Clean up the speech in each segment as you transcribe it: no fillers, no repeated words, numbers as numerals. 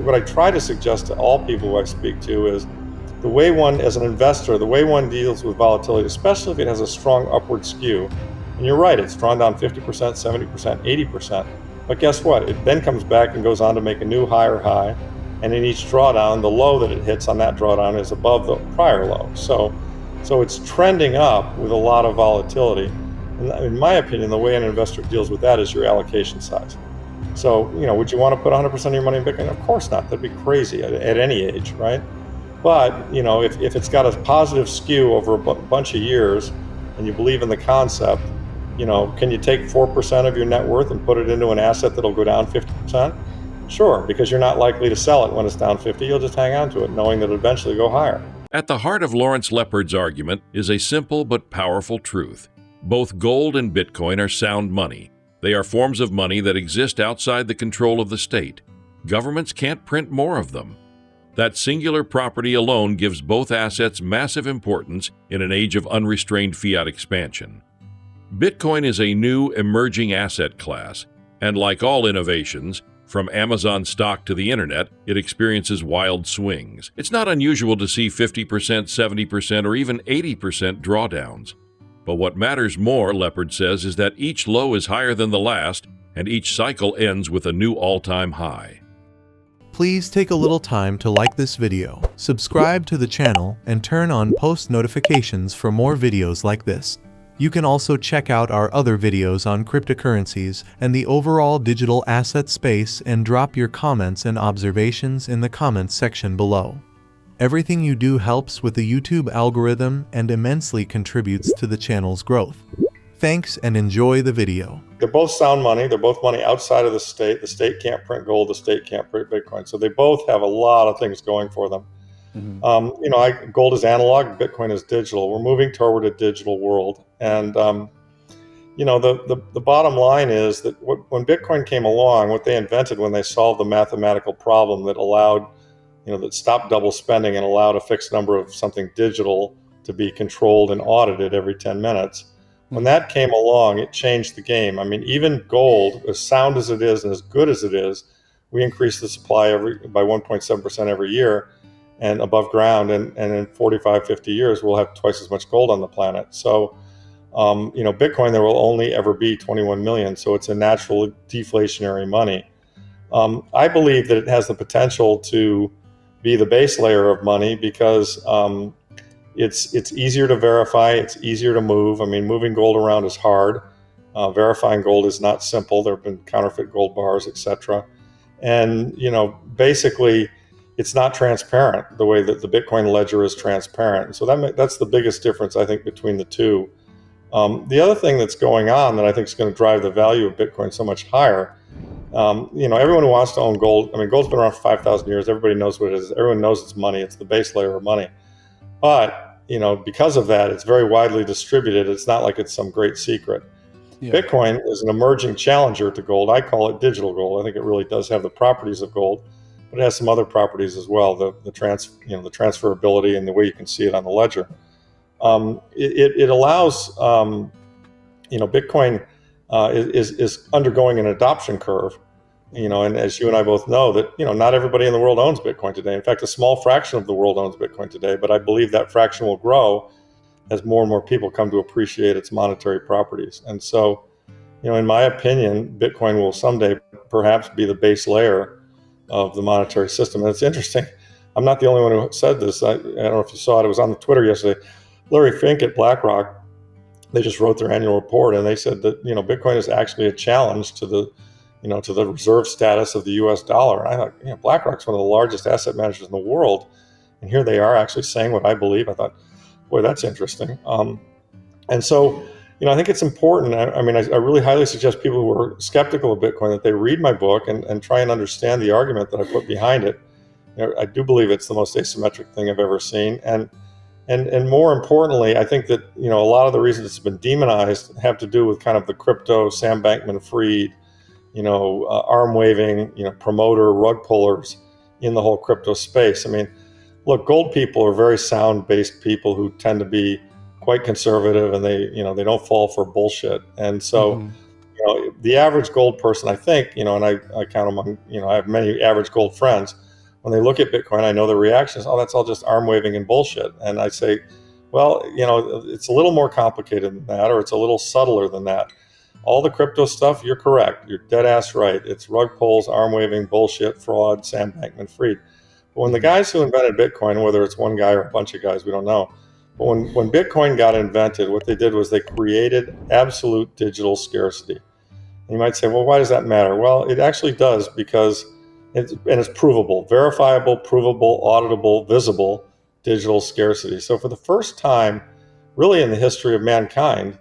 what I try to suggest to all people who I speak to is the way one, as an investor, the way one deals with volatility, especially if it has a strong upward skew, and you're right, it's drawn down 50%, 70%, 80%. But guess what? It then comes back and goes on to make a new higher high. And in each drawdown, the low that it hits on that drawdown is above the prior low. So it's trending up with a lot of volatility. And in my opinion, the way an investor deals with that is your allocation size. So, would you want to put 100% of your money in Bitcoin? Of course not. That'd be crazy at any age, right? But, if it's got a positive skew over a bunch of years and you believe in the concept, can you take 4% of your net worth and put it into an asset that'll go down 50%? Sure, because you're not likely to sell it when it's down 50. You'll just hang on to it, knowing that it'll eventually go higher. At the heart of Lawrence Lepard's argument is a simple but powerful truth. Both gold and Bitcoin are sound money. They are forms of money that exist outside the control of the state. Governments can't print more of them. That singular property alone gives both assets massive importance in an age of unrestrained fiat expansion. Bitcoin is a new, emerging asset class, and like all innovations, from Amazon stock to the internet, it experiences wild swings. It's not unusual to see 50%, 70%, or even 80% drawdowns. But what matters more, Lepard says, is that each low is higher than the last, and each cycle ends with a new all-time high. Please take a little time to like this video, subscribe to the channel, and turn on post notifications for more videos like this. You can also check out our other videos on cryptocurrencies and the overall digital asset space and drop your comments and observations in the comments section below. Everything you do helps with the YouTube algorithm and immensely contributes to the channel's growth. Thanks and enjoy the video. They're both sound money. They're both money outside of the state. The state can't print gold. The state can't print Bitcoin. So they both have a lot of things going for them. Gold is analog, Bitcoin is digital. We're moving toward a digital world. And, the bottom line is that when Bitcoin came along, what they invented when they solved the mathematical problem that allowed, that stopped double spending and allowed a fixed number of something digital to be controlled and audited every 10 minutes. When that came along, it changed the game. I mean, even gold, as sound as it is and as good as it is, we increase the supply by 1.7% every year. And above ground, and in 45, 50 years, we'll have twice as much gold on the planet. So, Bitcoin, there will only ever be 21 million. So it's a natural deflationary money. I believe that it has the potential to be the base layer of money because it's easier to verify, it's easier to move. I mean, moving gold around is hard. Verifying gold is not simple. There have been counterfeit gold bars, etc. And, basically, it's not transparent the way that the Bitcoin ledger is transparent. So that's the biggest difference, I think, between the two. The other thing that's going on that I think is going to drive the value of Bitcoin so much higher, everyone who wants to own gold, I mean, gold's been around for 5,000 years. Everybody knows what it is. Everyone knows it's money. It's the base layer of money. But, because of that, it's very widely distributed. It's not like it's some great secret. Yeah. Bitcoin is an emerging challenger to gold. I call it digital gold. I think it really does have the properties of gold. But it has some other properties as well, the transferability and the way you can see it on the ledger. It allows, Bitcoin is undergoing an adoption curve, and as you and I both know that, not everybody in the world owns Bitcoin today. In fact, a small fraction of the world owns Bitcoin today, but I believe that fraction will grow as more and more people come to appreciate its monetary properties. And so, in my opinion, Bitcoin will someday perhaps be the base layer of the monetary system. And it's interesting, I'm not the only one who said this. I don't know if you saw it, it was on Twitter yesterday. Larry Fink at BlackRock, they just wrote their annual report and they said that, Bitcoin is actually a challenge to the, to the reserve status of the US dollar. And I thought, BlackRock's one of the largest asset managers in the world. And here they are actually saying what I believe. I thought, boy, that's interesting. And so, I think it's important. I really highly suggest people who are skeptical of Bitcoin that they read my book and try and understand the argument that I put behind it. I do believe it's the most asymmetric thing I've ever seen. And more importantly, I think that, a lot of the reasons it's been demonized have to do with kind of the crypto, Sam Bankman-Fried, arm waving, promoter, rug pullers in the whole crypto space. I mean, look, gold people are very sound-based people who tend to be quite conservative, and they don't fall for bullshit. And so, the average gold person, I think, and I count among, I have many average gold friends. when they look at Bitcoin, I know the reaction is, oh, that's all just arm waving and bullshit. And I say, well, it's a little more complicated than that, or it's a little subtler than that. All the crypto stuff, you're correct. You're dead ass right. It's rug pulls, arm waving, bullshit, fraud, Sam Bankman-Fried. But when the guys who invented Bitcoin, whether it's one guy or a bunch of guys, we don't know. But when Bitcoin got invented, what they did was they created absolute digital scarcity. And you might say, well, why does that matter? Well, it actually does, because it's provable, verifiable, provable, auditable, visible digital scarcity. So for the first time, really in the history of mankind,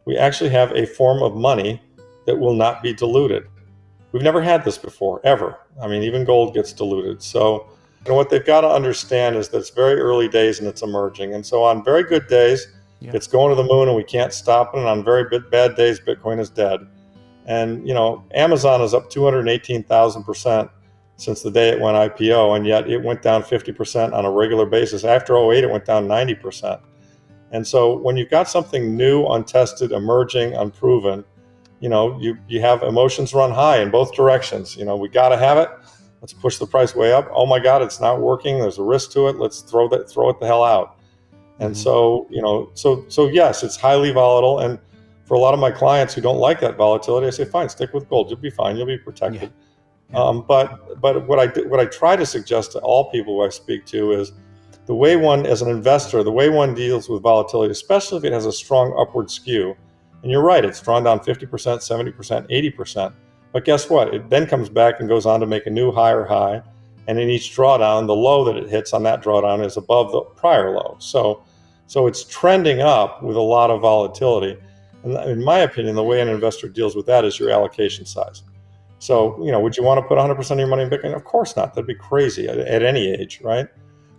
we actually have a form of money that will not be diluted. We've never had this before, ever. I mean, even gold gets diluted. So what they've got to understand is that it's very early days and it's emerging. And so on very good days, it's going to the moon and we can't stop it. And on very bad days, Bitcoin is dead. And, Amazon is up 218,000% since the day it went IPO, and yet it went down 50% on a regular basis. After 08, it went down 90%. And so when you've got something new, untested, emerging, unproven, you have emotions run high in both directions. We got to have it. Let's push the price way up. Oh my God, it's not working. There's a risk to it. Let's throw it the hell out. And so yes, it's highly volatile. And for a lot of my clients who don't like that volatility, I say, fine, stick with gold. You'll be fine. You'll be protected. But what I try to suggest to all people who I speak to is the way one, as an investor, the way one deals with volatility, especially if it has a strong upward skew. And you're right, it's drawn down 50%, 70%, 80%. But guess what? It then comes back and goes on to make a new higher high. And in each drawdown, the low that it hits on that drawdown is above the prior low. So it's trending up with a lot of volatility. And in my opinion, the way an investor deals with that is your allocation size. So, would you want to put 100% of your money in Bitcoin? Of course not. That'd be crazy at any age, right?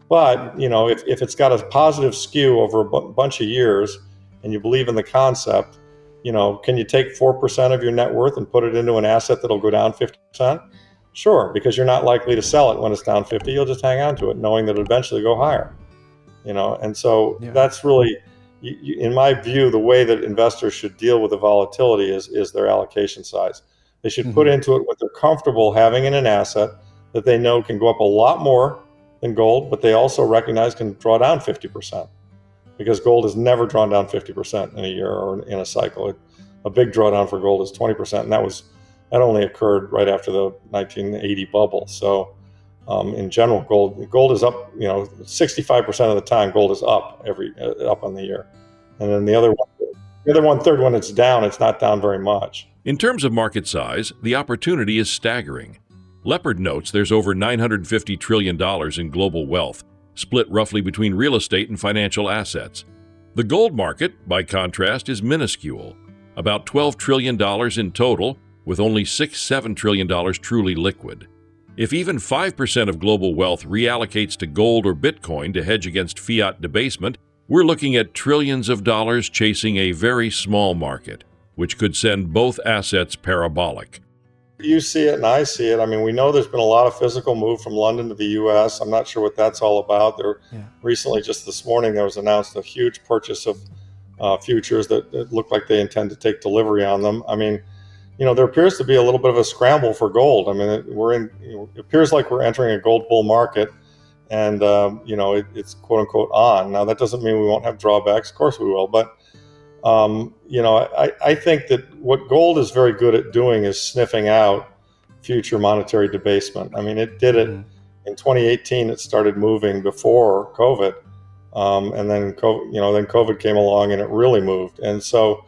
But, if it's got a positive skew over a bunch of years and you believe in the concept, can you take 4% of your net worth and put it into an asset that'll go down 50%? Sure, because you're not likely to sell it when it's down 50. You'll just hang on to it knowing that it'll eventually go higher. And so that's really, in my view, the way that investors should deal with the volatility is their allocation size. They should put into it what they're comfortable having in an asset that they know can go up a lot more than gold, but they also recognize can draw down 50%, because gold has never drawn down 50% in a year or in a cycle. A big drawdown for gold is 20%, and that only occurred right after the 1980 bubble. So in general, gold is up. 65% of the time, gold is up up on the year, and then the other 1/3 when it's down, it's not down very much. In terms of market size, the opportunity is staggering. Lepard notes there's over $950 trillion in global wealth, split roughly between real estate and financial assets. The gold market, by contrast, is minuscule, about $12 trillion in total, with only $6-7 trillion truly liquid. If even 5% of global wealth reallocates to gold or Bitcoin to hedge against fiat debasement, we're looking at trillions of dollars chasing a very small market, which could send both assets parabolic. You see it and I see it. I mean, we know there's been a lot of physical move from London to the U.S. I'm not sure what that's all about. Recently, just this morning, there was announced a huge purchase of futures that look like they intend to take delivery on them. I mean, there appears to be a little bit of a scramble for gold. I mean, it appears like we're entering a gold bull market, and it's quote unquote on. Now, that doesn't mean we won't have drawbacks. Of course we will, but I think that what gold is very good at doing is sniffing out future monetary debasement. I mean, it did it in 2018. It started moving before COVID, and then COVID came along and it really moved. And so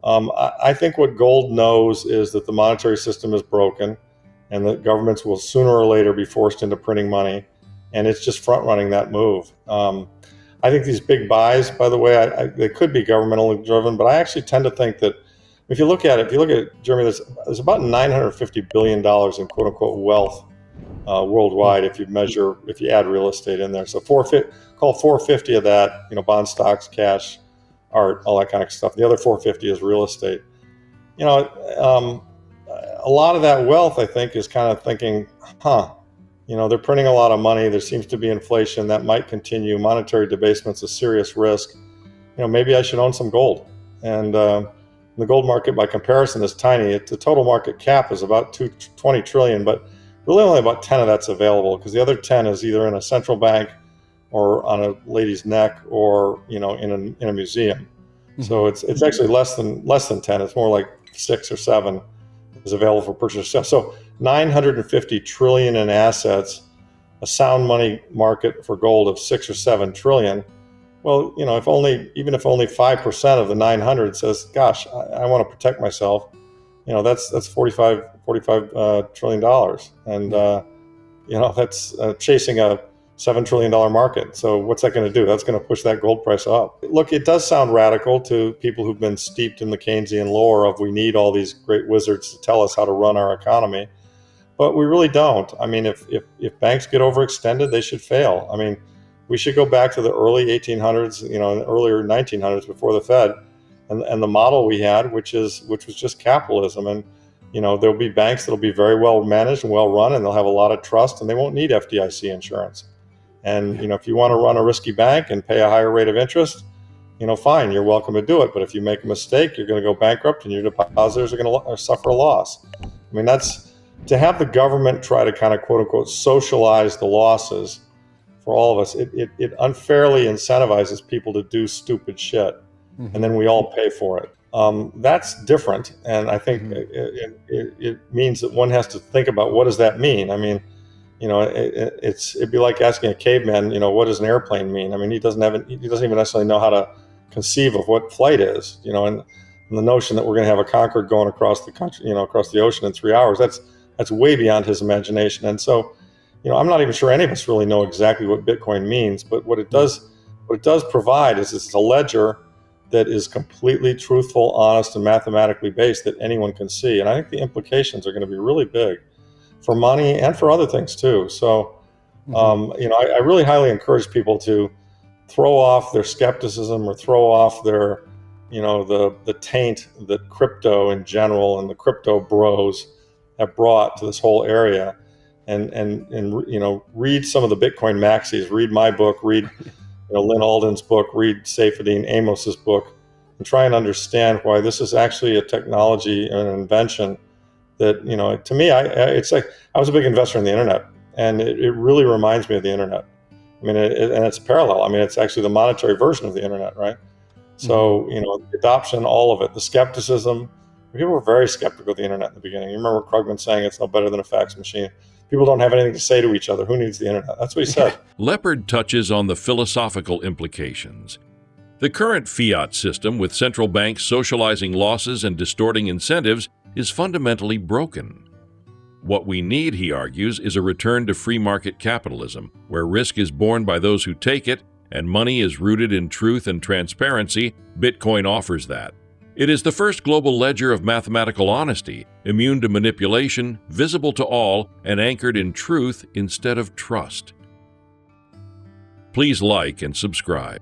I think what gold knows is that the monetary system is broken, and that governments will sooner or later be forced into printing money, and it's just front running that move. I think these big buys, by the way, they could be governmentally driven, but I actually tend to think that if you look at it, Jeremy, there's about $950 billion in quote unquote wealth worldwide if you add real estate in there. So call 450 of that, bond, stocks, cash, art, all that kind of stuff. The other 450 is real estate. A lot of that wealth, I think, is kind of thinking, they're printing a lot of money. There seems to be inflation that might continue. Monetary debasement's a serious risk. Maybe I should own some gold. And the gold market, by comparison, is tiny. The total market cap is about $20 trillion, but really only about 10 of that's available, because the other 10 is either in a central bank or on a lady's neck, or in a museum. Mm-hmm. So it's actually less than 10. It's more like 6 or 7 is available for purchase. So 950 trillion in assets, a sound money market for gold of 6 or 7 trillion. Well, if only 5% of the 900 says, gosh, I want to protect myself, that's 45 trillion dollars. And, that's chasing a $7 trillion market. So what's that going to do? That's going to push that gold price up. Look, it does sound radical to people who've been steeped in the Keynesian lore of we need all these great wizards to tell us how to run our economy. But we really don't. I mean, if banks get overextended, they should fail. I mean, we should go back to the early 1800s, and earlier 1900s before the Fed, and the model we had, which was just capitalism. And there'll be banks that'll be very well managed and well run, and they'll have a lot of trust, and they won't need FDIC insurance. And if you want to run a risky bank and pay a higher rate of interest, fine, you're welcome to do it. But if you make a mistake, you're going to go bankrupt, and your depositors are going to suffer a loss. I mean, that's to have the government try to kind of quote unquote socialize the losses for all of us. It unfairly incentivizes people to do stupid shit, mm-hmm. and then we all pay for it. That's different, and I think it means that one has to think about, what does that mean? I mean, it'd be like asking a caveman, what does an airplane mean? I mean, he doesn't even necessarily know how to conceive of what flight is, and the notion that we're going to have a Concorde going across the country, across the ocean in 3 hours, that's way beyond his imagination. And so, I'm not even sure any of us really know exactly what Bitcoin means, but what it does provide is it's a ledger that is completely truthful, honest, and mathematically based that anyone can see. And I think the implications are going to be really big for money and for other things too. So, I really highly encourage people to throw off their skepticism or throw off their, the taint that crypto in general and the crypto bros have brought to this whole area, and read some of the Bitcoin maxis, read my book, read Lynn Alden's book, read Saifedean Amos's book, and try and understand why this is actually a technology and an invention that, to me, it's like I was a big investor in the internet, and it really reminds me of the internet. I mean, and it's a parallel. I mean, it's actually the monetary version of the internet, right? So, the adoption, all of it, the skepticism. People were very skeptical of the internet in the beginning. You remember Krugman saying it's no better than a fax machine. People don't have anything to say to each other. Who needs the internet? That's what he said. Lepard touches on the philosophical implications. The current fiat system, with central banks socializing losses and distorting incentives, is fundamentally broken. What we need, he argues, is a return to free market capitalism, where risk is borne by those who take it, and money is rooted in truth and transparency. Bitcoin offers that. It is the first global ledger of mathematical honesty, immune to manipulation, visible to all, and anchored in truth instead of trust. Please like and subscribe.